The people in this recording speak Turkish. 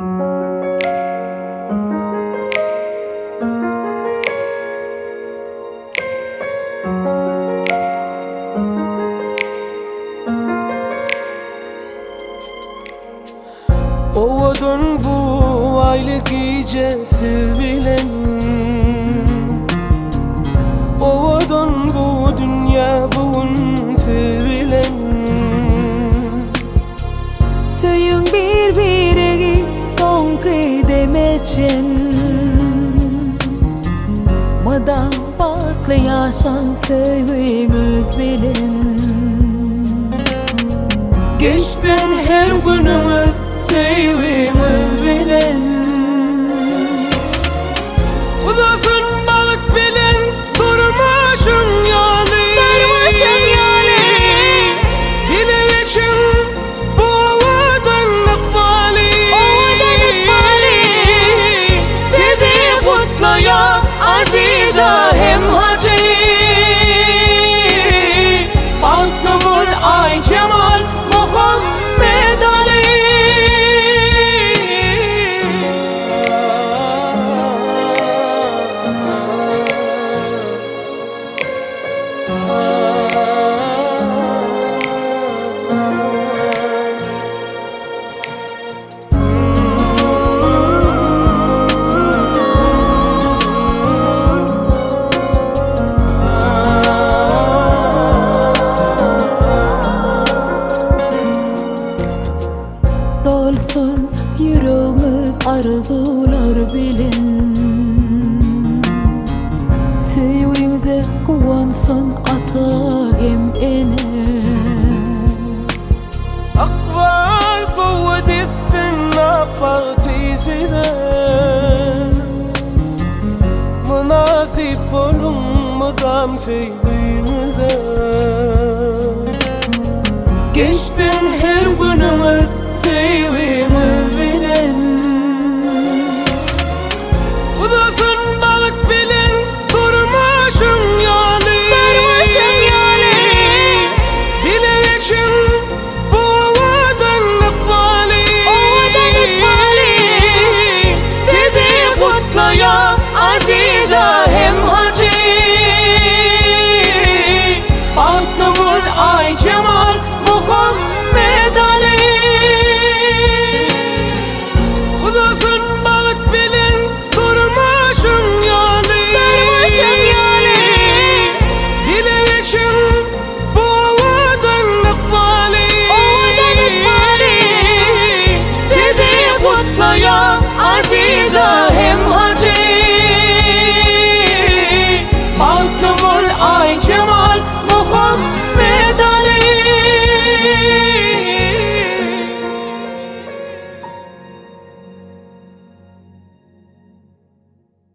Ovadan bu aylık iyice sevilen, ovadan bu dünya bugün sevilen. Söyün birbirine son kıdemeçen, madem baklayarsan sevginiz bilin. Geçten her günümüz sevgimiz bilen. Uzasın balık bilen, durmuşun yolu. Dile için bu ovadan akbali. Sizi kutlayan Azize hem Hacı. Baktımın ay Cemal Muhammed Ali. Dolsun yüreğimiz arzular bilin. Sevginize kuvansın ata hem ene. أقبل فوق الثنى partisi'de münasip olun mukam sevgimize. Geçten her günümüz